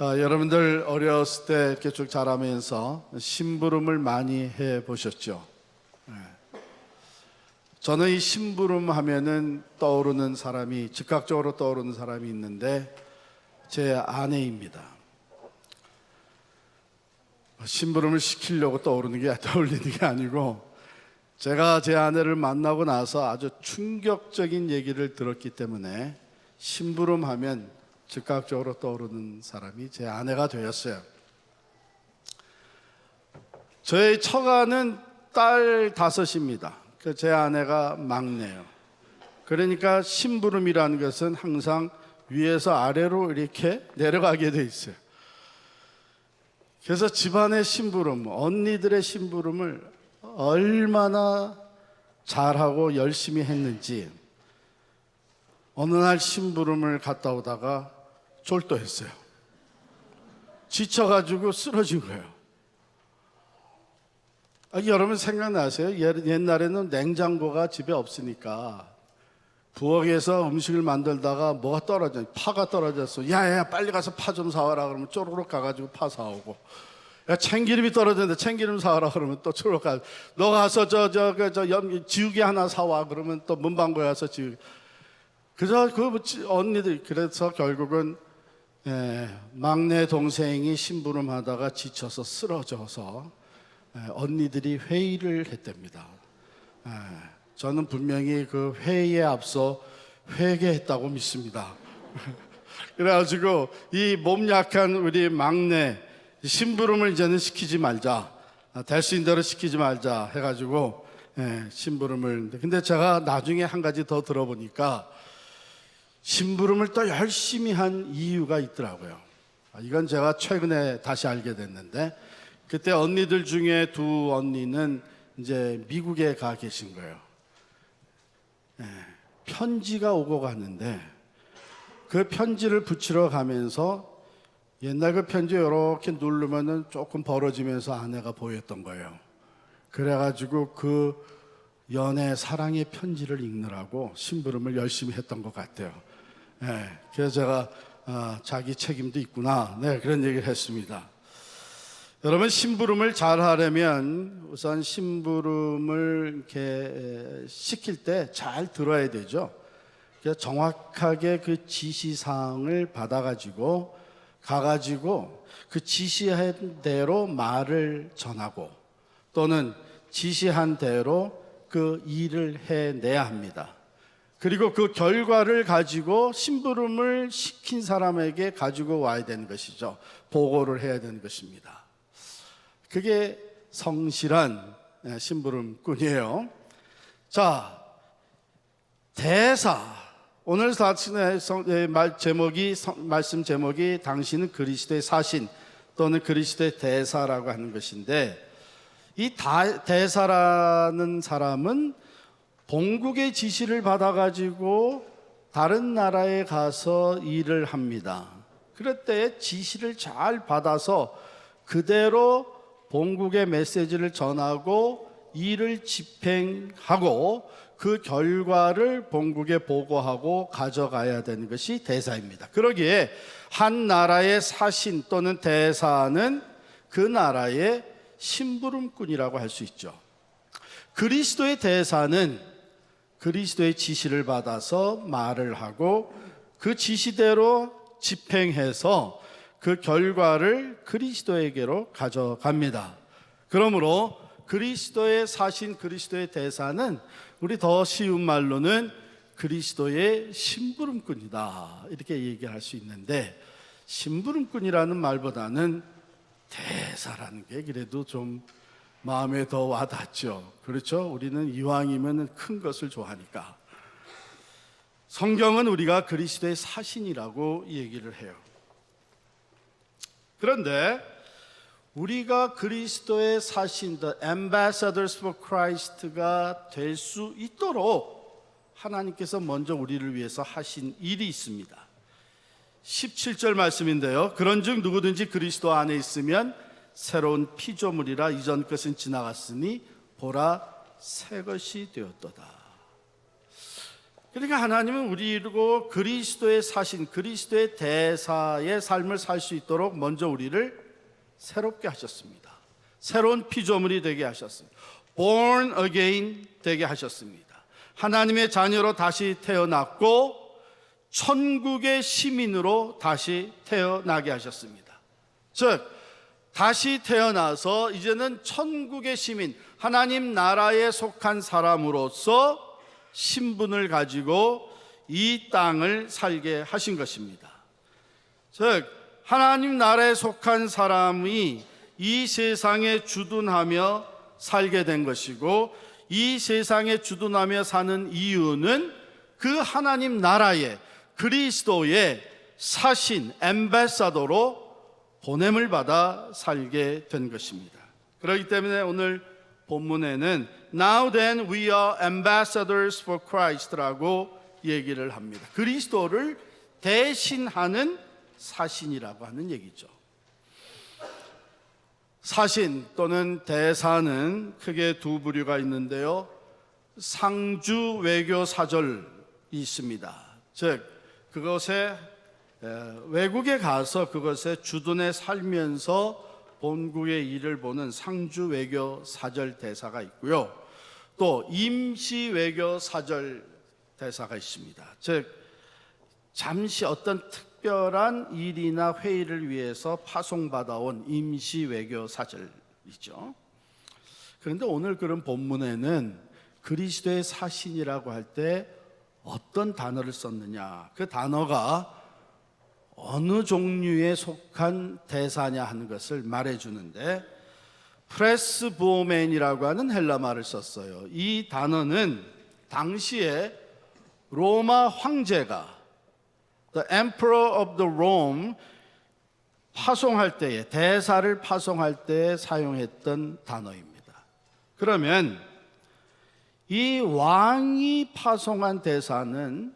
여러분들 어렸을 때 이렇게 쭉 자라면서 심부름을 많이 해 보셨죠? 저는 이 심부름 하면은 즉각적으로 떠오르는 사람이 있는데 제 아내입니다. 심부름을 시키려고 떠오르는 게 아니고 제가 제 아내를 만나고 나서 아주 충격적인 얘기를 들었기 때문에 심부름하면 즉각적으로 떠오르는 사람이 제 아내가 되었어요. 저의 처가는 딸 5입니다. 제 아내가 막내예요. 그러니까 심부름이라는 것은 항상 위에서 아래로 이렇게 내려가게 돼 있어요. 그래서 집안의 심부름, 언니들의 심부름을 얼마나 잘하고 열심히 했는지 어느 날 심부름을 갔다 오다가 졸도했어요. 지쳐가지고 쓰러진 거예요. 여러분 생각나세요? 옛날에는 냉장고가 집에 없으니까 부엌에서 음식을 만들다가 뭐가 떨어져, 파가 떨어졌어. 야야 빨리 가서 파 좀 사와라 그러면 쪼르륵 가가지고 파 사오고, 야 참기름이 떨어졌는데 참기름 사와라 그러면 또 쪼르륵 가. 너 가서 지우개 하나 사와 그러면 또 문방구에 가서 지우개. 그래서 언니들 그래서 결국은 막내 동생이 심부름하다가 지쳐서 쓰러져서 언니들이 회의를 했답니다. 저는 분명히 그 회의에 앞서 회개했다고 믿습니다. 그래가지고 이 몸 약한 우리 막내 심부름을 이제는 시키지 말자, 될 수 있는 대로 시키지 말자 해가지고 심부름을. 근데 제가 나중에 한 가지 더 들어보니까 심부름을 또 열심히 한 이유가 있더라고요. 이건 제가 최근에 다시 알게 됐는데, 그때 언니들 중에 2 언니는 이제 미국에 가 계신 거예요. 편지가 오고 갔는데 그 편지를 붙이러 가면서 옛날 그 편지 이렇게 누르면은 조금 벌어지면서 아내가 보였던 거예요. 그래가지고 그 연애 사랑의 편지를 읽느라고 심부름을 열심히 했던 것 같아요. 그래서 제가 자기 책임도 있구나, 그런 얘기를 했습니다. 여러분, 심부름을 잘 하려면 우선 심부름을 이렇게 시킬 때 잘 들어야 되죠. 정확하게 그 지시사항을 받아가지고 가가지고 그 지시한 대로 말을 전하고 또는 지시한 대로 그 일을 해내야 합니다. 그리고 그 결과를 가지고 심부름을 시킨 사람에게 가지고 와야 되는 것이죠. 보고를 해야 되는 것입니다. 그게 성실한 심부름꾼이에요. 자, 대사. 오늘 말씀 제목이 당신은 그리스도의 사신 또는 그리스도의 대사라고 하는 것인데, 이 대사라는 사람은 본국의 지시를 받아가지고 다른 나라에 가서 일을 합니다. 그럴 때 지시를 잘 받아서 그대로 본국의 메시지를 전하고 일을 집행하고 그 결과를 본국에 보고하고 가져가야 되는 것이 대사입니다. 그러기에 한 나라의 사신 또는 대사는 그 나라의 심부름꾼이라고 할 수 있죠. 그리스도의 대사는 그리스도의 지시를 받아서 말을 하고 그 지시대로 집행해서 그 결과를 그리스도에게로 가져갑니다. 그러므로 그리스도의 사신, 그리스도의 대사는 우리 더 쉬운 말로는 그리스도의 심부름꾼이다, 이렇게 얘기할 수 있는데, 심부름꾼이라는 말보다는 대사라는 게 그래도 좀 마음에 더 와닿죠. 그렇죠? 우리는 이왕이면 큰 것을 좋아하니까. 성경은 우리가 그리스도의 사신이라고 얘기를 해요. 그런데 우리가 그리스도의 사신, the ambassadors for Christ가 될 수 있도록 하나님께서 먼저 우리를 위해서 하신 일이 있습니다. 17절 말씀인데요. 그런즉 누구든지 그리스도 안에 있으면 새로운 피조물이라, 이전 것은 지나갔으니 보라 새 것이 되었도다. 그러니까 하나님은 우리로 그리스도의 사신, 그리스도의 대사의 삶을 살 수 있도록 먼저 우리를 새롭게 하셨습니다. 새로운 피조물이 되게 하셨습니다. Born again 되게 하셨습니다. 하나님의 자녀로 다시 태어났고 천국의 시민으로 다시 태어나게 하셨습니다. 즉 다시 태어나서 이제는 천국의 시민, 하나님 나라에 속한 사람으로서 신분을 가지고 이 땅을 살게 하신 것입니다. 즉 하나님 나라에 속한 사람이 이 세상에 주둔하며 살게 된 것이고, 이 세상에 주둔하며 사는 이유는 그 하나님 나라의 그리스도의 사신 엠베사더로 보냄을 받아 살게 된 것입니다. 그렇기 때문에 오늘 본문에는 Now then we are ambassadors for Christ라고 얘기를 합니다. 그리스도를 대신하는 사신이라고 하는 얘기죠. 사신 또는 대사는 크게 두 부류가 있는데요, 상주 외교 사절이 있습니다. 즉 그것에 외국에 가서 그것에 주둔해 살면서 본국의 일을 보는 상주 외교 사절 대사가 있고요, 또 임시 외교 사절 대사가 있습니다. 즉 잠시 어떤 특별한 일이나 회의를 위해서 파송받아온 임시 외교 사절이죠. 그런데 오늘 그런 본문에는 그리스도의 사신이라고 할 때 어떤 단어를 썼느냐, 그 단어가 어느 종류에 속한 대사냐 하는 것을 말해주는데, 프레스보멘이라고 하는 헬라 말을 썼어요. 이 단어는 당시에 로마 황제가 The Emperor of the Rome 파송할 때에, 대사를 파송할 때에 사용했던 단어입니다. 그러면 이 왕이 파송한 대사는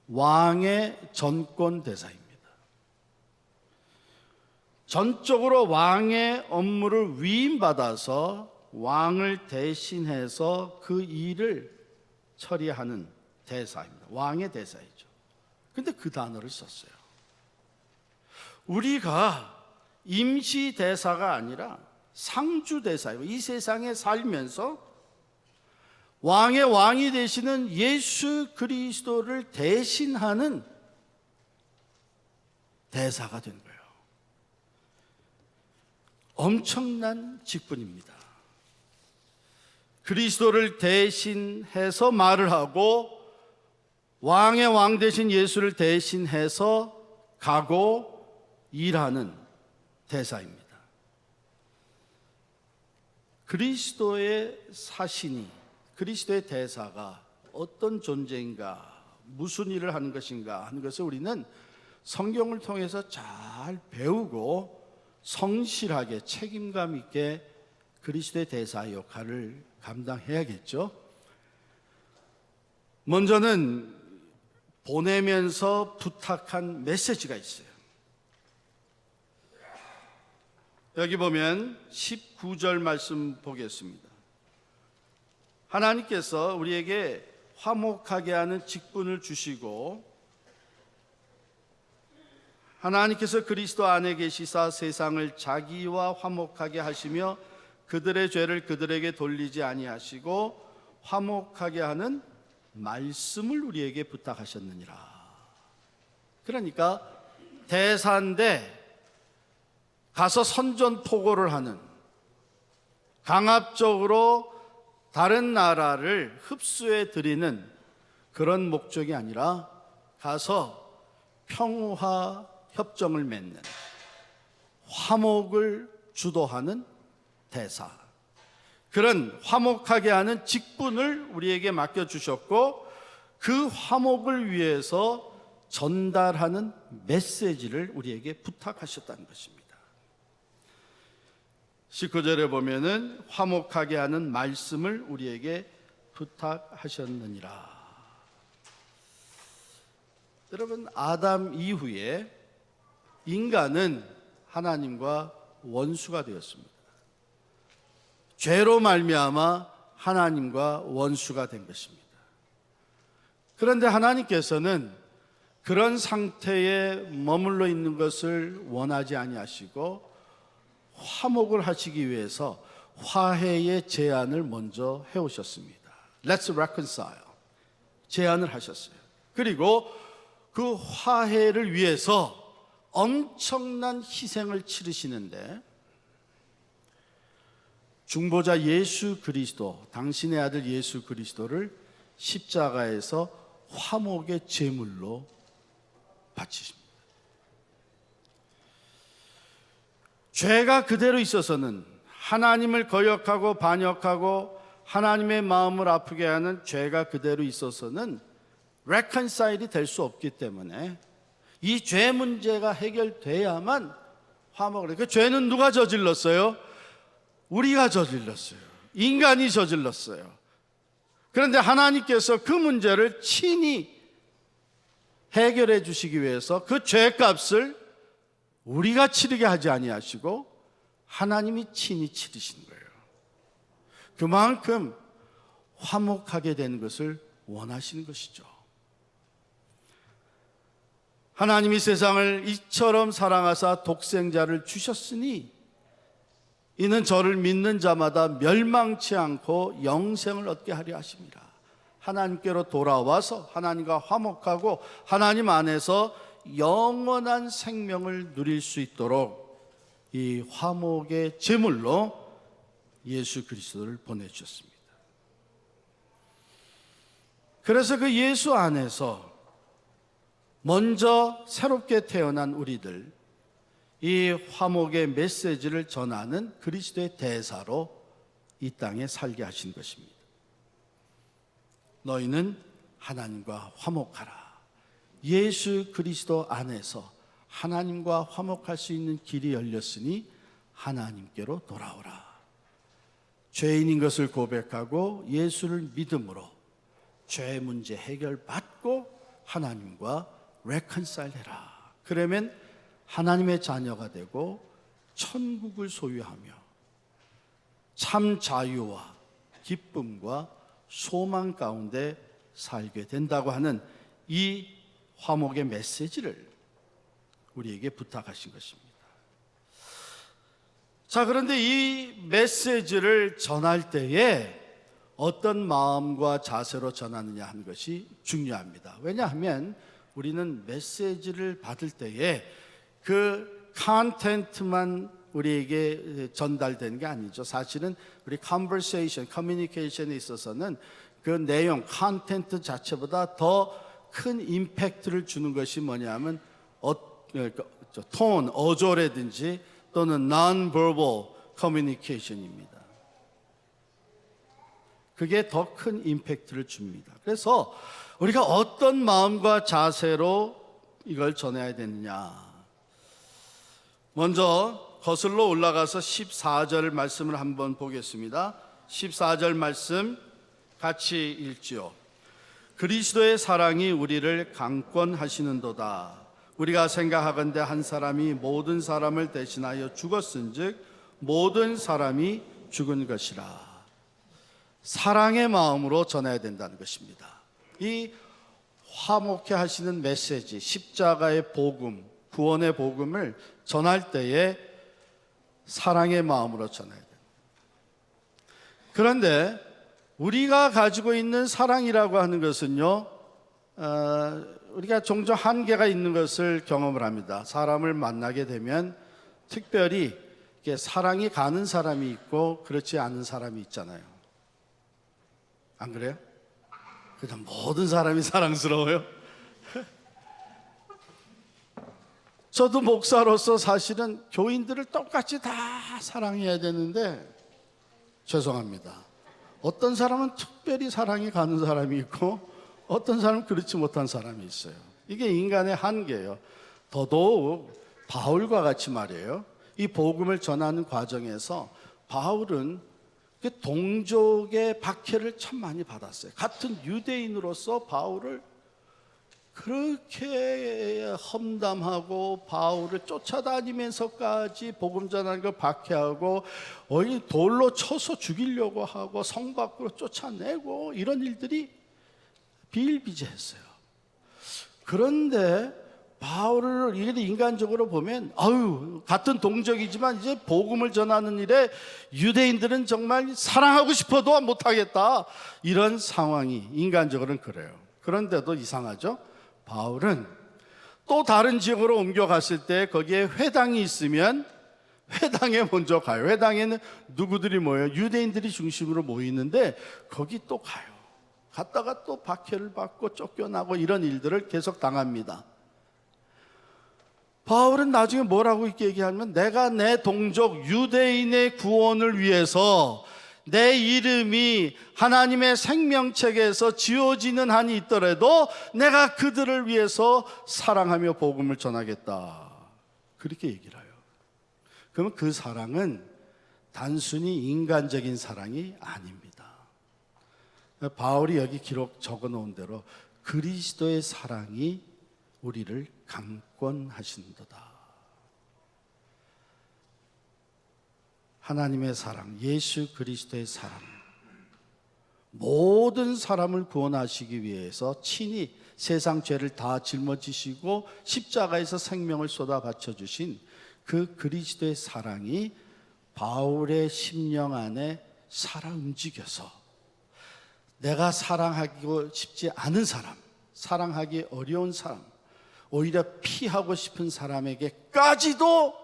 왕의 전권 대사입니다. 전적으로 왕의 업무를 위임받아서 왕을 대신해서 그 일을 처리하는 대사입니다. 왕의 대사이죠. 근데 그 단어를 썼어요. 우리가 임시 대사가 아니라 상주 대사예요. 이 세상에 살면서 왕의 왕이 되시는 예수 그리스도를 대신하는 대사가 된 거예요. 엄청난 직분입니다. 그리스도를 대신해서 말을 하고 왕의 왕 되신 예수를 대신해서 가고 일하는 대사입니다. 그리스도의 사신이, 그리스도의 대사가 어떤 존재인가, 무슨 일을 하는 것인가 하는 것을 우리는 성경을 통해서 잘 배우고 성실하게 책임감 있게 그리스도의 대사의 역할을 감당해야겠죠. 먼저는 보내면서 부탁한 메시지가 있어요. 여기 보면 19절 말씀 보겠습니다. 하나님께서 우리에게 화목하게 하는 직분을 주시고, 하나님께서 그리스도 안에 계시사 세상을 자기와 화목하게 하시며 그들의 죄를 그들에게 돌리지 아니하시고 화목하게 하는 말씀을 우리에게 부탁하셨느니라. 그러니까 대사인데 가서 선전포고를 하는, 강압적으로 다른 나라를 흡수해 드리는 그런 목적이 아니라 가서 평화 협정을 맺는, 화목을 주도하는 대사, 그런 화목하게 하는 직분을 우리에게 맡겨주셨고, 그 화목을 위해서 전달하는 메시지를 우리에게 부탁하셨다는 것입니다. 19절에 보면은 화목하게 하는 말씀을 우리에게 부탁하셨느니라. 여러분, 아담 이후에 인간은 하나님과 원수가 되었습니다. 죄로 말미암아 하나님과 원수가 된 것입니다. 그런데 하나님께서는 그런 상태에 머물러 있는 것을 원하지 아니하시고 화목을 하시기 위해서 화해의 제안을 먼저 해오셨습니다. Let's reconcile. 제안을 하셨어요. 그리고 그 화해를 위해서 엄청난 희생을 치르시는데 중보자 예수 그리스도, 당신의 아들 예수 그리스도를 십자가에서 화목의 제물로 바치십니다. 죄가 그대로 있어서는 하나님을 거역하고 반역하고 하나님의 마음을 아프게 하는 죄가 그대로 있어서는 reconcile이 될 수 없기 때문에 이 죄 문제가 해결돼야만 화목을 해요. 그 죄는 누가 저질렀어요? 우리가 저질렀어요. 인간이 저질렀어요. 그런데 하나님께서 그 문제를 친히 해결해 주시기 위해서 그 죄값을 우리가 치르게 하지 아니하시고 하나님이 친히 치르신 거예요. 그만큼 화목하게 되는 것을 원하시는 것이죠. 하나님이 세상을 이처럼 사랑하사 독생자를 주셨으니 이는 저를 믿는 자마다 멸망치 않고 영생을 얻게 하려 하십니다. 하나님께로 돌아와서 하나님과 화목하고 하나님 안에서 영원한 생명을 누릴 수 있도록 이 화목의 제물로 예수 그리스도를 보내주셨습니다. 그래서 그 예수 안에서 먼저 새롭게 태어난 우리들, 이 화목의 메시지를 전하는 그리스도의 대사로 이 땅에 살게 하신 것입니다. 너희는 하나님과 화목하라. 예수 그리스도 안에서 하나님과 화목할 수 있는 길이 열렸으니 하나님께로 돌아오라. 죄인인 것을 고백하고 예수를 믿음으로 죄 문제 해결받고 하나님과 reconcile 해라. 그러면 하나님의 자녀가 되고 천국을 소유하며 참 자유와 기쁨과 소망 가운데 살게 된다고 하는 이 화목의 메시지를 우리에게 부탁하신 것입니다. 자, 그런데 이 메시지를 전할 때에 어떤 마음과 자세로 전하느냐 하는 것이 중요합니다. 왜냐하면 우리는 메시지를 받을 때에 그 컨텐츠만 우리에게 전달되는 게 아니죠. 사실은 우리 conversation, communication에 있어서는 그 내용, 컨텐츠 자체보다 더 큰 임팩트를 주는 것이 뭐냐면 톤, 어조라든지 또는 non-verbal communication입니다. 그게 더 큰 임팩트를 줍니다. 그래서 우리가 어떤 마음과 자세로 이걸 전해야 되느냐. 먼저 거슬러 올라가서 14절 말씀을 한번 보겠습니다. 14절 말씀 같이 읽지요. 그리스도의 사랑이 우리를 강권하시는도다. 우리가 생각하건대 한 사람이 모든 사람을 대신하여 죽었은즉 모든 사람이 죽은 것이라. 사랑의 마음으로 전해야 된다는 것입니다. 이 화목해 하시는 메시지, 십자가의 복음, 구원의 복음을 전할 때에 사랑의 마음으로 전해야 됩니다. 그런데 우리가 가지고 있는 사랑이라고 하는 것은요, 우리가 종종 한계가 있는 것을 경험을 합니다. 사람을 만나게 되면 특별히 이렇게 사랑이 가는 사람이 있고 그렇지 않은 사람이 있잖아요. 안 그래요? 그냥 모든 사람이 사랑스러워요. 저도 목사로서 사실은 교인들을 똑같이 다 사랑해야 되는데 죄송합니다. 어떤 사람은 특별히 사랑이 가는 사람이 있고 어떤 사람은 그렇지 못한 사람이 있어요. 이게 인간의 한계예요. 더더욱 바울과 같이 말이에요. 이 복음을 전하는 과정에서 바울은 동족의 박해를 참 많이 받았어요. 같은 유대인으로서 바울을 그렇게 험담하고 바울을 쫓아다니면서까지 복음 전하는 걸 박해하고 돌로 쳐서 죽이려고 하고 성 밖으로 쫓아내고 이런 일들이 비일비재했어요. 그런데 바울을 이게 인간적으로 보면 같은 동족이지만 이제 복음을 전하는 일에 유대인들은 정말 사랑하고 싶어도 못하겠다, 이런 상황이 인간적으로는 그래요. 그런데도 이상하죠. 바울은 또 다른 지역으로 옮겨갔을 때 거기에 회당이 있으면 회당에 먼저 가요. 회당에는 누구들이 모여요? 유대인들이 중심으로 모이는데 거기 또 가요. 갔다가 또 박해를 받고 쫓겨나고 이런 일들을 계속 당합니다. 바울은 나중에 뭐라고 이렇게 얘기하면, 내가 내 동족 유대인의 구원을 위해서 내 이름이 하나님의 생명책에서 지워지는 한이 있더라도 내가 그들을 위해서 사랑하며 복음을 전하겠다, 그렇게 얘기를 해요. 그러면 그 사랑은 단순히 인간적인 사랑이 아닙니다. 바울이 여기 적어 놓은 대로 그리스도의 사랑이 우리를 강권하신도다. 하나님의 사랑, 예수 그리스도의 사랑, 모든 사람을 구원하시기 위해서 친히 세상 죄를 다 짊어지시고 십자가에서 생명을 쏟아 바쳐주신 그 그리스도의 사랑이 바울의 심령 안에 살아 움직여서 내가 사랑하기 쉽지 않은 사람, 사랑하기 어려운 사람, 오히려 피하고 싶은 사람에게까지도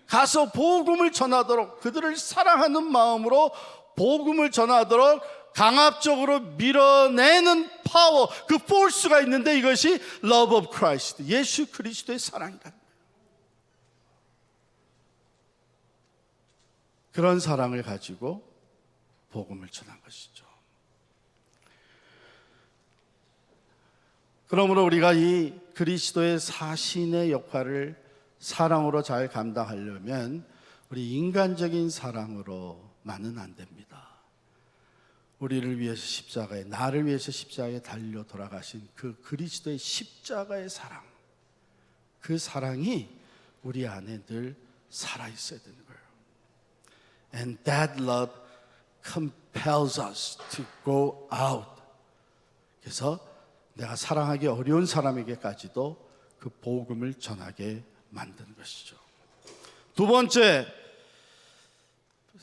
가서 복음을 전하도록, 그들을 사랑하는 마음으로 복음을 전하도록 강압적으로 밀어내는 파워, 그 포스가 있는데 이것이 love of Christ, 예수 그리스도의 사랑이라는 거예요. 그런 사랑을 가지고 복음을 전한 것이죠. 그러므로 우리가 이 그리스도의 사신의 역할을 사랑으로 잘 감당하려면 우리 인간적인 사랑으로만은 안 됩니다. 우리를 위해서 십자가에, 나를 위해서 십자가에 달려 돌아가신 그 그리스도의 십자가의 사랑, 그 사랑이 우리 안에 늘 살아있어야 되는 거예요. And that love compels us to go out. 그래서 내가 사랑하기 어려운 사람에게까지도 그 복음을 전하게 만드는 것이죠. 두 번째,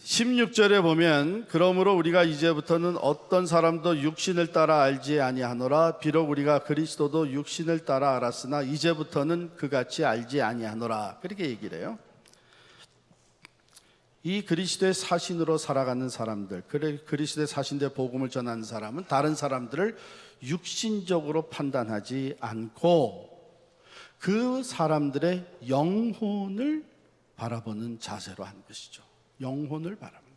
16절에 보면, 그러므로 우리가 이제부터는 어떤 사람도 육신을 따라 알지 아니하노라. 비록 우리가 그리스도도 육신을 따라 알았으나 이제부터는 그같이 알지 아니하노라, 그렇게 얘기를 해요. 이 그리스도의 사신으로 살아가는 사람들, 그리스도의 사신대 복음을 전하는 사람은 다른 사람들을 육신적으로 판단하지 않고 그 사람들의 영혼을 바라보는 자세로 하는 것이죠. 영혼을 바라보는.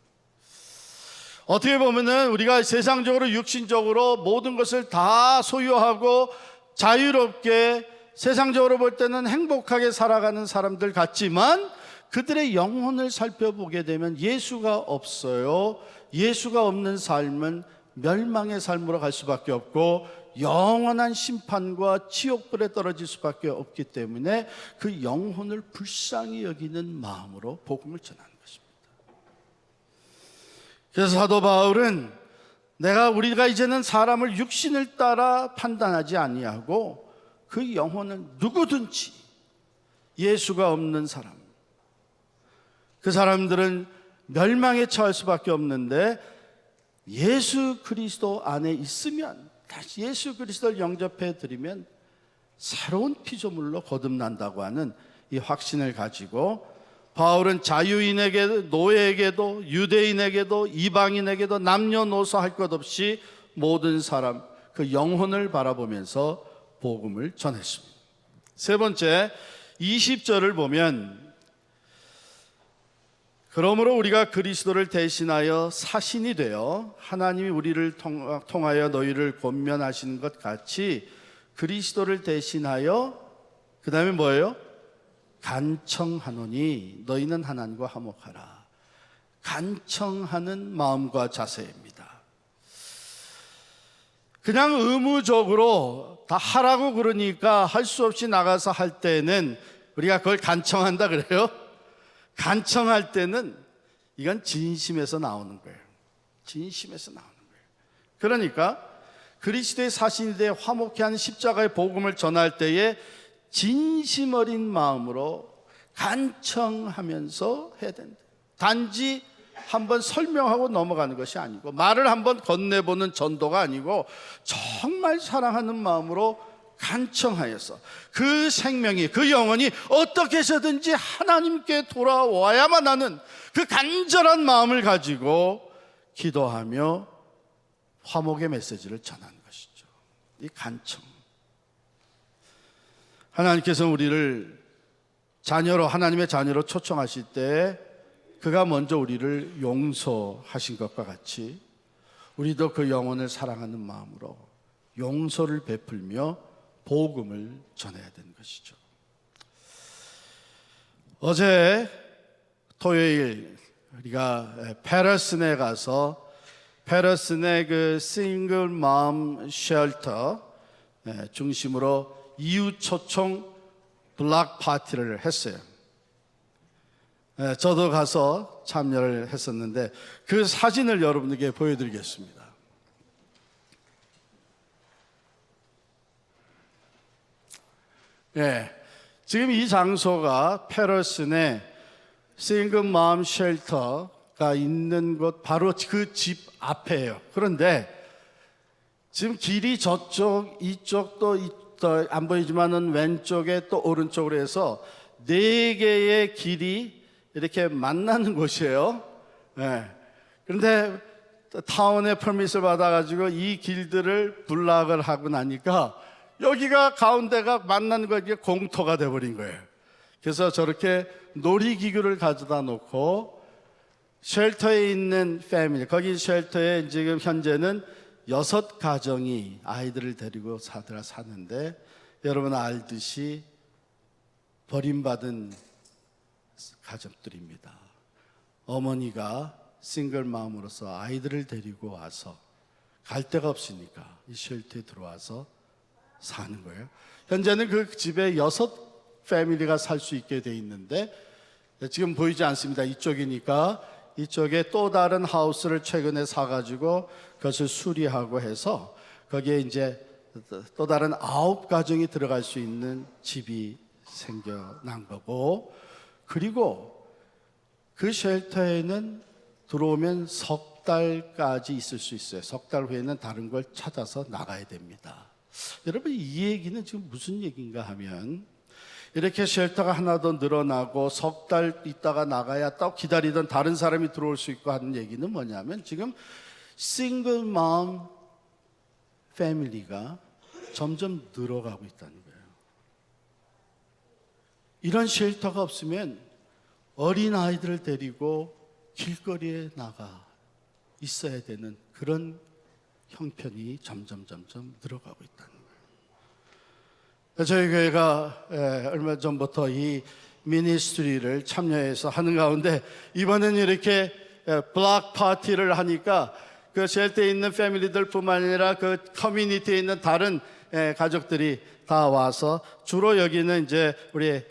어떻게 보면은 우리가 세상적으로 육신적으로 모든 것을 다 소유하고 자유롭게 세상적으로 볼 때는 행복하게 살아가는 사람들 같지만 그들의 영혼을 살펴보게 되면 예수가 없어요. 예수가 없는 삶은 멸망의 삶으로 갈 수밖에 없고 영원한 심판과 지옥불에 떨어질 수밖에 없기 때문에 그 영혼을 불쌍히 여기는 마음으로 복음을 전하는 것입니다. 그래서 사도 바울은 우리가 이제는 사람을 육신을 따라 판단하지 아니하고 그 영혼은 누구든지 예수가 없는 사람, 그 사람들은 멸망에 처할 수밖에 없는데 예수 그리스도 안에 있으면, 다시 예수 그리스도를 영접해 드리면 새로운 피조물로 거듭난다고 하는 이 확신을 가지고 바울은 자유인에게도 노예에게도 유대인에게도 이방인에게도 남녀노소 할 것 없이 모든 사람 그 영혼을 바라보면서 복음을 전했습니다. 세 번째, 20절을 보면, 그러므로 우리가 그리스도를 대신하여 사신이 되어 하나님이 우리를 통하여 너희를 권면하시는 것 같이 그리스도를 대신하여, 그 다음에 뭐예요? 간청하노니 너희는 하나님과 화목하라. 간청하는 마음과 자세입니다. 그냥 의무적으로 다 하라고 그러니까 할 수 없이 나가서 할 때는 우리가 그걸 간청한다 그래요. 간청할 때는 이건 진심에서 나오는 거예요. 진심에서 나오는 거예요. 그러니까 그리스도의 사신이 되어 화목케 하는 십자가의 복음을 전할 때에 진심 어린 마음으로 간청하면서 해야 된다. 단지 한번 설명하고 넘어가는 것이 아니고, 말을 한번 건네보는 전도가 아니고, 정말 사랑하는 마음으로 간청하여서 그 생명이, 그 영혼이 어떻게 해서든지 하나님께 돌아와야만 하는 그 간절한 마음을 가지고 기도하며 화목의 메시지를 전하는 것이죠. 이 간청. 하나님께서 우리를 자녀로, 하나님의 자녀로 초청하실 때 그가 먼저 우리를 용서하신 것과 같이 우리도 그 영혼을 사랑하는 마음으로 용서를 베풀며 복음을 전해야 되는 것이죠. 어제 토요일 우리가 페러슨에 가서 페러슨의 그 싱글 맘 쉘터 중심으로 이웃 초청 블락 파티를 했어요. 저도 가서 참여를 했었는데 그 사진을 여러분에게 보여드리겠습니다. 지금 이 장소가 페러슨의 싱글 맘 쉘터가 있는 곳 바로 그 집 앞에요. 그런데 지금 길이 저쪽, 이쪽도 안 보이지만은 왼쪽에 또 오른쪽으로 해서 4개의 길이 이렇게 만나는 곳이에요. 그런데 타운의 퍼밋을 받아가지고 이 길들을 블락을 하고 나니까 여기가 가운데가 만나는 거 이게 공터가 돼버린 거예요. 그래서 저렇게 놀이기구를 가져다 놓고 쉘터에 있는 패밀리, 거기 쉘터에 지금 현재는 6가정이 아이들을 데리고 사는데 여러분 알듯이 버림받은 가족들입니다. 어머니가 싱글맘으로서 아이들을 데리고 와서 갈 데가 없으니까 이 쉘터에 들어와서 사는 거예요. 현재는 그 집에 6 패밀리가 살 수 있게 돼 있는데 지금 보이지 않습니다. 이쪽이니까 이쪽에 또 다른 하우스를 최근에 사가지고 그것을 수리하고 해서 거기에 이제 또 다른 9가정이 들어갈 수 있는 집이 생겨난 거고, 그리고 그 쉘터에는 들어오면 3달까지 있을 수 있어요. 3달 후에는 다른 걸 찾아서 나가야 됩니다. 여러분 이 얘기는 지금 무슨 얘기인가 하면 이렇게 쉘터가 하나 더 늘어나고 3달 있다가 나가야 또 기다리던 다른 사람이 들어올 수 있고 하는 얘기는 뭐냐면 지금 싱글맘 패밀리가 점점 늘어가고 있다는 거예요. 이런 쉘터가 없으면 어린 아이들을 데리고 길거리에 나가 있어야 되는 그런 형편이 점점 늘어가고 있다는 거예요. 저희 교회가 얼마 전부터 이 미니스트리를 참여해서 하는 가운데 이번엔 이렇게 블락 파티를 하니까 그 쉘터에 있는 패밀리들 뿐만 아니라 그 커뮤니티에 있는 다른 가족들이 다 와서, 주로 여기는 이제 우리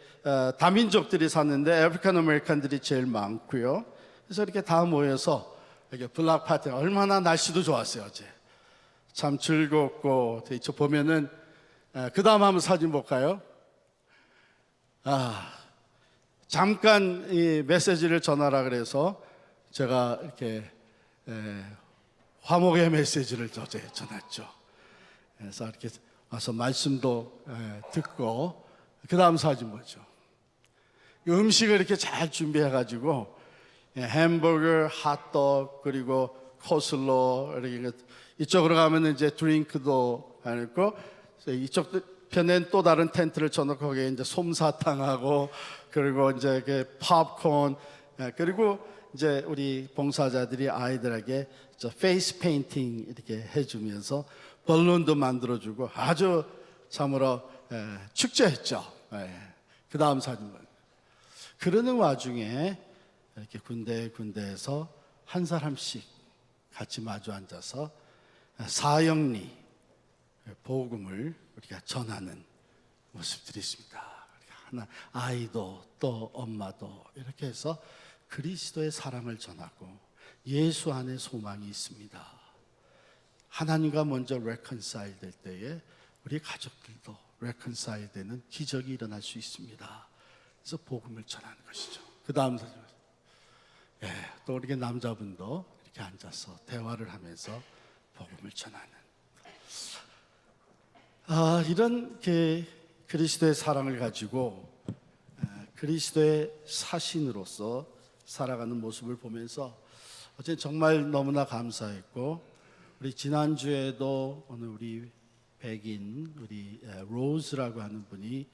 다민족들이 사는데 아프리칸 아메리칸들이 제일 많고요. 그래서 이렇게 다 모여서 이렇게 블락 파티, 얼마나 날씨도 좋았어요. 어제 참 즐겁고, 저 보면은 그 다음 한번 사진 볼까요? 잠깐 이 메시지를 전하라 그래서 제가 이렇게 화목의 메시지를 어제 전했죠. 그래서 이렇게 와서 말씀도 듣고, 그 다음 사진 보죠. 음식을 이렇게 잘 준비해가지고 햄버거, 핫도그, 그리고 코슬로, 이렇게 이쪽으로 가면 이제 드링크도 있고, 이쪽 편엔 또 다른 텐트를 쳐놓고 거기에 이제 솜사탕하고, 그리고 이제 팝콘, 그리고 이제 우리 봉사자들이 아이들에게 페이스 페인팅 이렇게 해주면서 벌룬도 만들어주고 아주 참으로 축제했죠. 그 다음 사진은 그러는 와중에 이렇게 군데에서 한 사람씩 같이 마주 앉아서 사형리 복음을 우리가 전하는 모습들이 있습니다. 하나 아이도 또 엄마도 이렇게 해서 그리스도의 사랑을 전하고 예수 안에 소망이 있습니다. 하나님과 먼저 reconcile 될 때에 우리 가족들도 reconcile 되는 기적이 일어날 수 있습니다. 그래서 복음을 전하는 것이죠. 그 다음 또 우리 남자분도 이렇게 앉아서 대화를 하면서 복음을 전하는 이런 그리스도의 사랑을 가지고 그리스도의 사신으로서 살아가는 모습을 보면서 어제 정말 너무나 감사했고, 우리 지난주에도 오늘 우리 백인 우리 로즈라고 하는 분이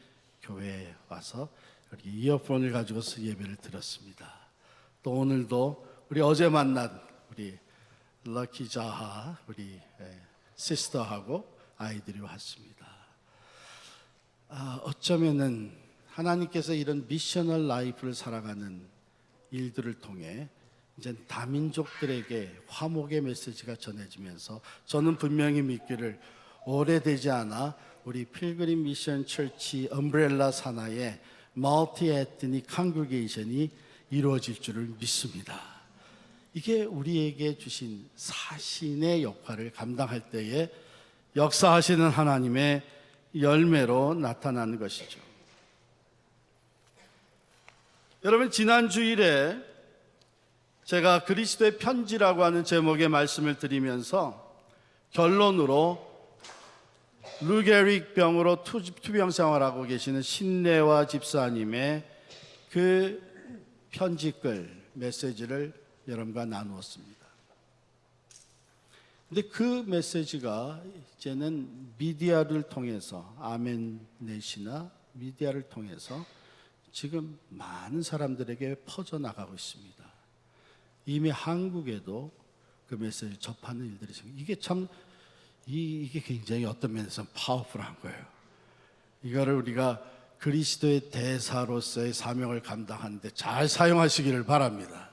교회에 와서 이렇게 이어폰을 가지고서 예배를 드렸습니다. 또 오늘도 우리 어제 만난 우리 럭키 자하 우리 시스터하고 아이들이 왔습니다. 어쩌면은 하나님께서 이런 미셔널 라이프를 살아가는 일들을 통해 이제 다민족들에게 화목의 메시지가 전해지면서 저는 분명히 믿기를 오래되지 않아 우리 필그림 미션 처치 엄브렐라 산하의 멀티 에트닉 컨그레이션이 이루어질 줄을 믿습니다. 이게 우리에게 주신 사신의 역할을 감당할 때에 역사하시는 하나님의 열매로 나타나는 것이죠. 여러분, 지난 주일에 제가 그리스도의 편지라고 하는 제목의 말씀을 드리면서 결론으로 루게릭 병으로 투병 생활하고 계시는 신내와 집사님의 그 편지글 메시지를 여러분과 나누었습니다. 근데 그 메시지가 이제는 미디어를 통해서 아멘넷이나 미디어를 통해서 지금 많은 사람들에게 퍼져나가고 있습니다. 이미 한국에도 그 메시지를 접하는 일들이 생깁니다. 이게 참 이게 굉장히 어떤 면에서 파워풀한 거예요. 이거를 우리가 그리스도의 대사로서의 사명을 감당하는데 잘 사용하시기를 바랍니다.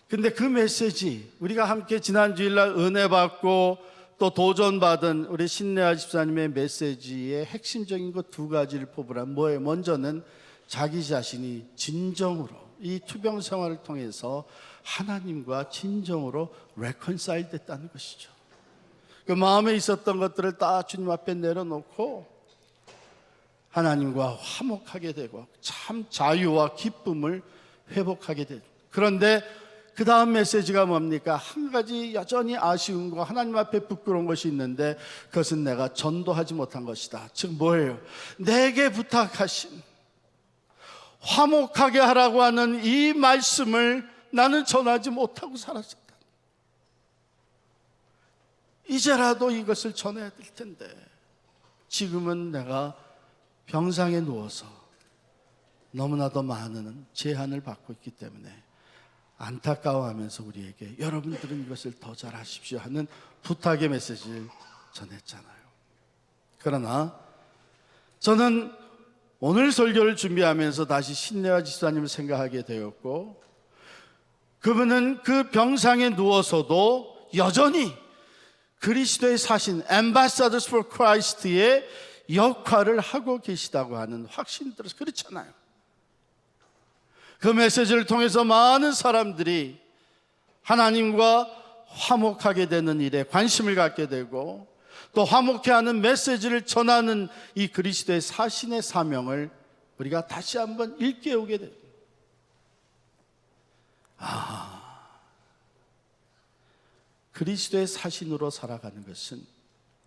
근데 그 메시지, 우리가 함께 지난 주일날 은혜 받고 또 도전받은 우리 신내아 집사님의 메시지의 핵심적인 것 두 가지를 뽑으라면 뭐예요? 먼저는 자기 자신이 진정으로 이 투병 생활을 통해서 하나님과 진정으로 reconcile 됐다는 것이죠. 그 마음에 있었던 것들을 다 주님 앞에 내려놓고 하나님과 화목하게 되고 참 자유와 기쁨을 회복하게 되죠. 그런데 그 다음 메시지가 뭡니까? 한 가지 여전히 아쉬운 거, 하나님 앞에 부끄러운 것이 있는데 그것은 내가 전도하지 못한 것이다. 즉 뭐예요? 내게 부탁하신 화목하게 하라고 하는 이 말씀을 나는 전하지 못하고 살았었다. 이제라도 이것을 전해야 될 텐데 지금은 내가 병상에 누워서 너무나도 많은 제한을 받고 있기 때문에 안타까워하면서 우리에게 여러분들은 이것을 더 잘하십시오 하는 부탁의 메시지를 전했잖아요. 그러나 저는 오늘 설교를 준비하면서 다시 신내와 집사님을 생각하게 되었고, 그분은 그 병상에 누워서도 여전히 그리스도의 사신 Ambassadors for Christ의 역할을 하고 계시다고 하는 확신이 들어서 그렇잖아요. 그 메시지를 통해서 많은 사람들이 하나님과 화목하게 되는 일에 관심을 갖게 되고 또 화목해 하는 메시지를 전하는 이 그리스도의 사신의 사명을 우리가 다시 한번 일깨우게 됩니다. 그리스도의 사신으로 살아가는 것은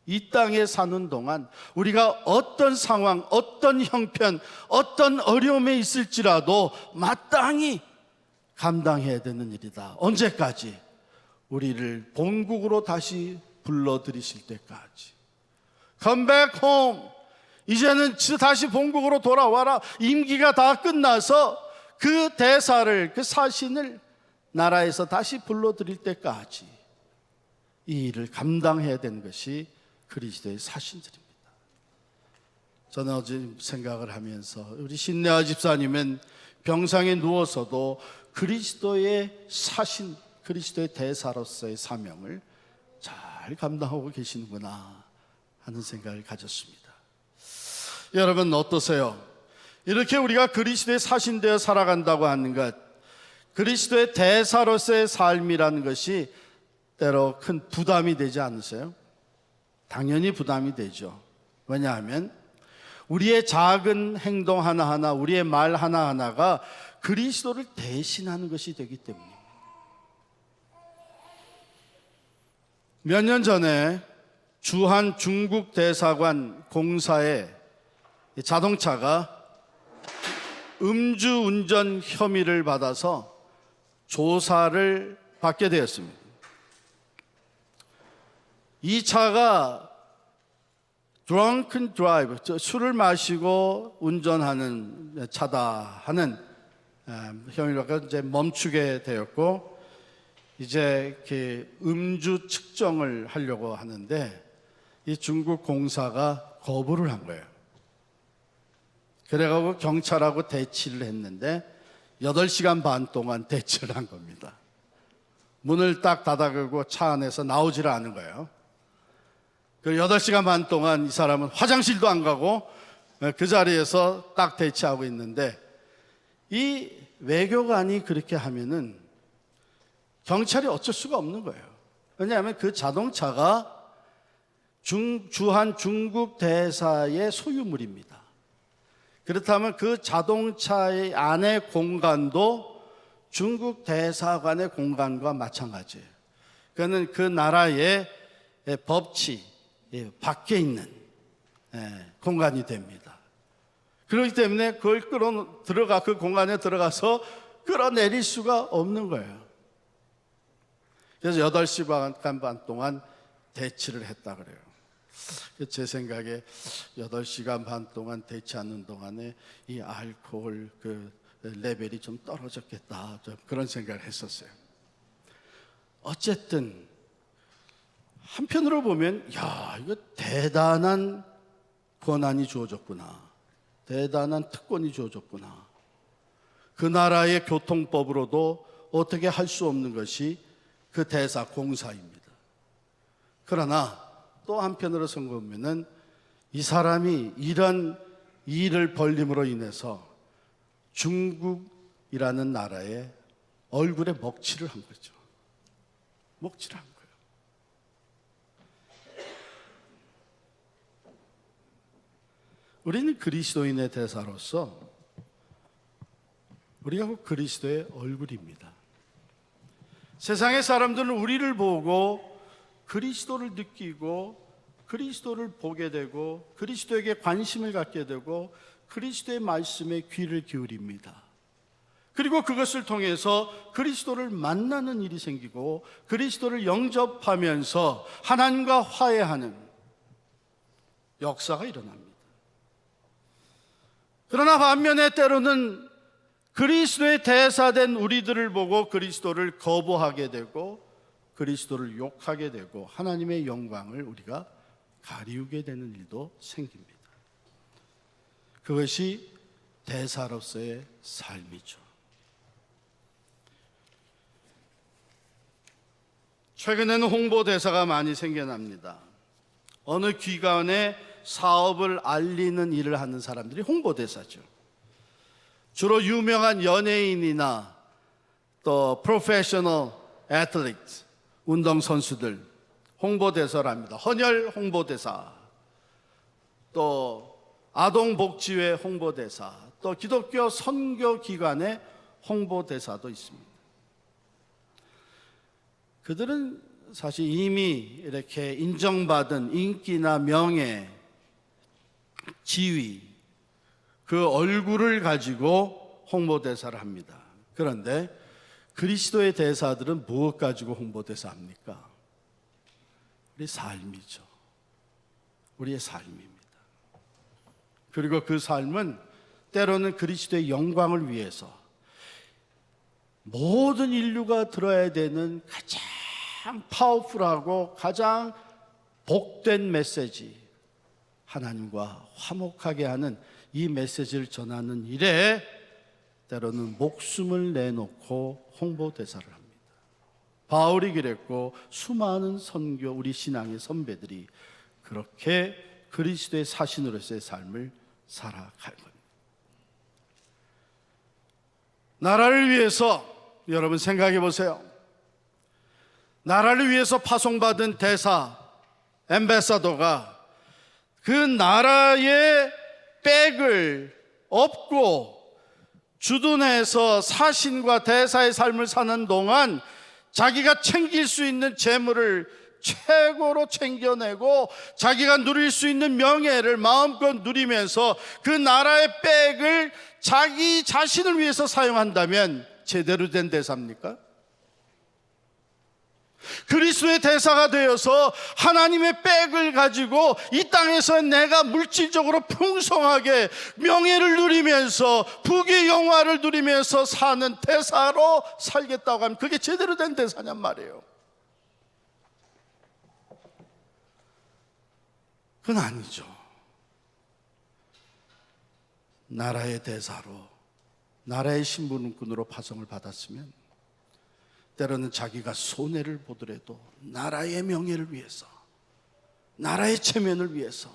이 땅에 사는 동안 우리가 어떤 상황, 어떤 형편, 어떤 어려움에 있을지라도 마땅히 감당해야 되는 일이다. 언제까지? 우리를 본국으로 다시 불러들이실 때까지. Come back home. 이제는 다시 본국으로 돌아와라. 임기가 다 끝나서 그 대사를, 그 사신을 나라에서 다시 불러들일 때까지 이 일을 감당해야 되는 것이 그리스도의 사신들입니다. 저는 어제 생각을 하면서 우리 신내아 집사님은 병상에 누워서도 그리스도의 사신, 그리스도의 대사로서의 사명을 잘 감당하고 계시는구나 하는 생각을 가졌습니다. 여러분 어떠세요? 이렇게 우리가 그리스도의 사신되어 살아간다고 하는 것, 그리스도의 대사로서의 삶이라는 것이 때로 큰 부담이 되지 않으세요? 당연히 부담이 되죠. 왜냐하면 우리의 작은 행동 하나하나, 우리의 말 하나하나가 그리스도를 대신하는 것이 되기 때문입니다. 몇 년 전에 주한 중국 대사관 공사의 자동차가 음주운전 혐의를 받아서 조사를 받게 되었습니다. 이 차가 drunken drive, 술을 마시고 운전하는 차다 하는 혐의로 이제 멈추게 되었고, 이제 음주 측정을 하려고 하는데 이 중국 공사가 거부를 한 거예요. 그래가지고 경찰하고 대치를 했는데 8시간 반 동안 대치를 한 겁니다. 문을 딱 닫아가고 차 안에서 나오지를 않은 거예요. 그 8시간 반 동안 이 사람은 화장실도 안 가고 그 자리에서 딱 대치하고 있는데, 이 외교관이 그렇게 하면은 경찰이 어쩔 수가 없는 거예요. 왜냐하면 그 자동차가 주한 중국 대사의 소유물입니다. 그렇다면 그 자동차의 안의 공간도 중국 대사관의 공간과 마찬가지예요. 그거는 그 나라의 법치 밖에 있는 공간이 됩니다. 그렇기 때문에 그걸 그 공간에 들어가서 끌어내릴 수가 없는 거예요. 그래서 8시간 반 동안 대치를 했다 그래요. 제 생각에 8시간 반 동안 대치하는 동안에 이 알코올 그 레벨이 좀 떨어졌겠다, 그런 생각을 했었어요. 어쨌든 한편으로 보면 이거 대단한 권한이 주어졌구나, 대단한 특권이 주어졌구나. 그 나라의 교통법으로도 어떻게 할 수 없는 것이 그 대사 공사입니다. 그러나 또 한편으로 생각하면은 이 사람이 이런 일을 벌림으로 인해서 중국이라는 나라의 얼굴에 먹칠을 한 거죠. 먹칠을 한 거예요. 우리는 그리스도인의 대사로서 우리가 곧 그리스도의 얼굴입니다. 세상의 사람들은 우리를 보고 그리스도를 느끼고 그리스도를 보게 되고 그리스도에게 관심을 갖게 되고 그리스도의 말씀에 귀를 기울입니다. 그리고 그것을 통해서 그리스도를 만나는 일이 생기고 그리스도를 영접하면서 하나님과 화해하는 역사가 일어납니다. 그러나 반면에 때로는 그리스도의 대사된 우리들을 보고 그리스도를 거부하게 되고 그리스도를 욕하게 되고 하나님의 영광을 우리가 가리우게 되는 일도 생깁니다. 그것이 대사로서의 삶이죠. 최근에는 홍보대사가 많이 생겨납니다. 어느 기관의 사업을 알리는 일을 하는 사람들이 홍보대사죠. 주로 유명한 연예인이나 또 프로페셔널 애틀리트, 운동선수들 홍보대사랍니다. 헌혈 홍보대사, 또 아동복지회 홍보대사, 또 기독교 선교기관의 홍보대사도 있습니다. 그들은 사실 이미 이렇게 인정받은 인기나 명예, 지위, 그 얼굴을 가지고 홍보대사를 합니다. 그런데 그리스도의 대사들은 무엇 가지고 홍보대사 합니까? 우리 삶이죠. 우리의 삶입니다. 그리고 그 삶은 때로는 그리스도의 영광을 위해서 모든 인류가 들어야 되는 가장 파워풀하고 가장 복된 메시지, 하나님과 화목하게 하는 이 메시지를 전하는 일에 때로는 목숨을 내놓고 홍보대사를 합니다. 바울이 그랬고 수많은 선교 우리 신앙의 선배들이 그렇게 그리스도의 사신으로서의 삶을 살아갈 겁니다. 나라를 위해서 여러분 생각해 보세요. 나라를 위해서 파송받은 대사, 엠베사더가 그 나라의 백을 업고 주둔해서 사신과 대사의 삶을 사는 동안 자기가 챙길 수 있는 재물을 최고로 챙겨내고 자기가 누릴 수 있는 명예를 마음껏 누리면서 그 나라의 백을 자기 자신을 위해서 사용한다면 제대로 된 대사입니까? 그리스도의 대사가 되어서 하나님의 백을 가지고 이 땅에서 내가 물질적으로 풍성하게 명예를 누리면서 부귀 영화를 누리면서 사는 대사로 살겠다고 하면 그게 제대로 된 대사냔 말이에요. 그건 아니죠. 나라의 대사로, 나라의 신분군으로 파송을 받았으면 때로는 자기가 손해를 보더라도 나라의 명예를 위해서, 나라의 체면을 위해서,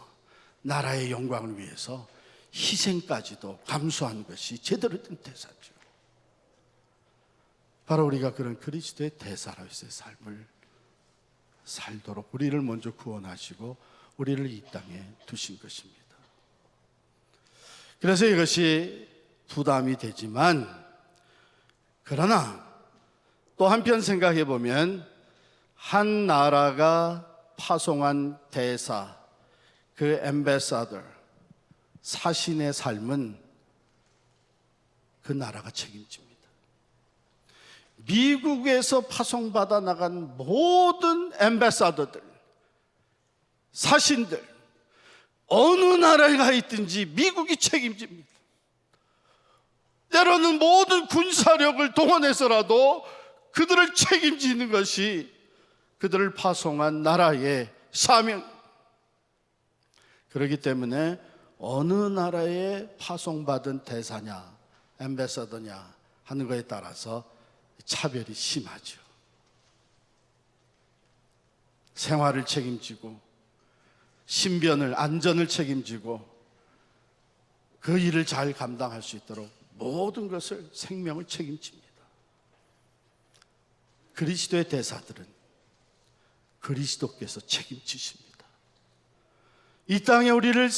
나라의 영광을 위해서 희생까지도 감수한 것이 제대로 된 대사죠. 바로 우리가 그런 그리스도의 대사로서의 삶을 살도록 우리를 먼저 구원하시고 우리를 이 땅에 두신 것입니다. 그래서 이것이 부담이 되지만, 그러나 또 한편 생각해 보면 한 나라가 파송한 대사, 그 엠베사더, 사신의 삶은 그 나라가 책임집니다. 미국에서 파송받아 나간 모든 엠베사더들, 사신들, 어느 나라에 가 있든지 미국이 책임집니다. 때로는 모든 군사력을 동원해서라도 그들을 책임지는 것이 그들을 파송한 나라의 사명. 그렇기 때문에 어느 나라에 파송받은 대사냐, 엠베서더냐 하는 것에 따라서 차별이 심하죠. 생활을 책임지고 신변을, 안전을 책임지고 그 일을 잘 감당할 수 있도록 모든 것을, 생명을 책임집니다. 그리스도의 대사들은 그리스도께서 책임지십니다. 이 땅에 우리를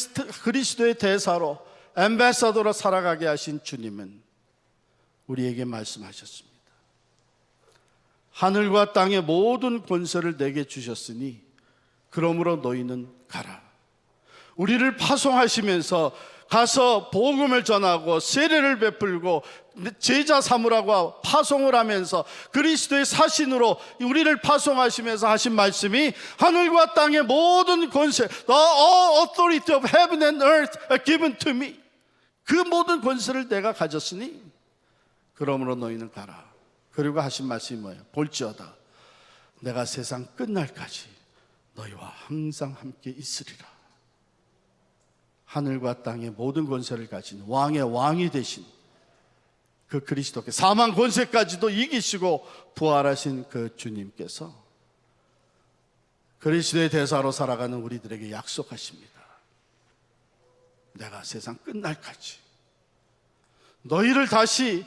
그리스도의 대사로, 엠베서더로 살아가게 하신 주님은 우리에게 말씀하셨습니다. 하늘과 땅의 모든 권세를 내게 주셨으니 그러므로 너희는 가라. 우리를 파송하시면서 가서 복음을 전하고 세례를 베풀고 제자 삼으라고 파송을 하면서 그리스도의 사신으로 우리를 파송하시면서 하신 말씀이 하늘과 땅의 모든 권세, The all authority of heaven and earth are given to me. 그 모든 권세를 내가 가졌으니 그러므로 너희는 가라. 그리고 하신 말씀이 뭐예요? 볼지어다 내가 세상 끝날까지 너희와 항상 함께 있으리라. 하늘과 땅의 모든 권세를 가진 왕의 왕이 되신 그 그리스도께 사망 권세까지도 이기시고 부활하신 그 주님께서 그리스도의 대사로 살아가는 우리들에게 약속하십니다. 내가 세상 끝날까지 너희를 다시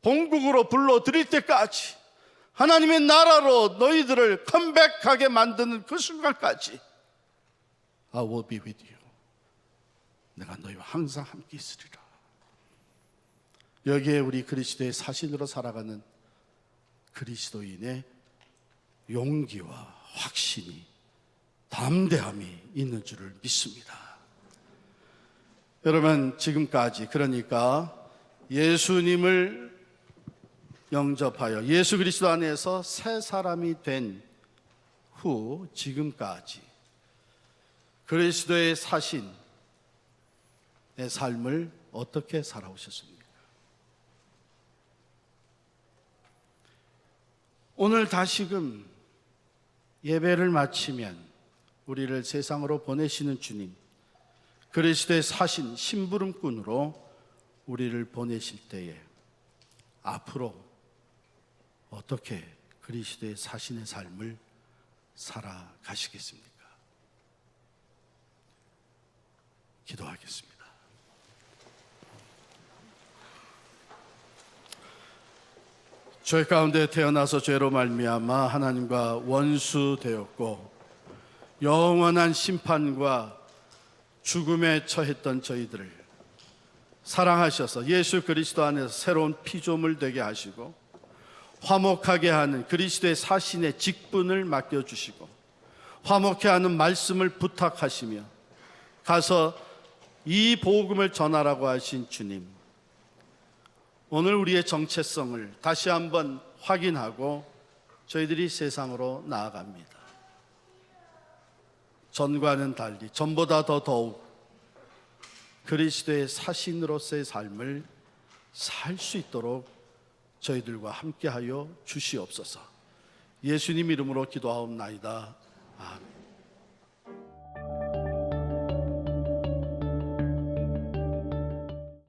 본국으로 불러들일 때까지, 하나님의 나라로 너희들을 컴백하게 만드는 그 순간까지 I will be with you. 내가 너희와 항상 함께 있으리라. 여기에 우리 그리스도의 사신으로 살아가는 그리스도인의 용기와 확신이, 담대함이 있는 줄을 믿습니다. 여러분, 지금까지, 그러니까 예수님을 영접하여 예수 그리스도 안에서 새 사람이 된 후 지금까지 그리스도의 사신의 삶을 어떻게 살아오셨습니까? 오늘 다시금 예배를 마치면 우리를 세상으로 보내시는 주님, 그리스도의 사신, 심부름꾼으로 우리를 보내실 때에 앞으로 어떻게 그리스도의 사신의 삶을 살아가시겠습니까? 기도하겠습니다. 죄 가운데 태어나서 죄로 말미암아 하나님과 원수 되었고 영원한 심판과 죽음에 처했던 저희들을 사랑하셔서 예수 그리스도 안에서 새로운 피조물 되게 하시고 화목하게 하는 그리스도의 사신의 직분을 맡겨주시고 화목해 하는 말씀을 부탁하시며 가서 이 복음을 전하라고 하신 주님, 오늘 우리의 정체성을 다시 한번 확인하고 저희들이 세상으로 나아갑니다. 전과는 달리 전보다 더욱 그리스도의 사신으로서의 삶을 살 수 있도록 저희들과 함께하여 주시옵소서. 예수님 이름으로 기도하옵나이다. 아멘.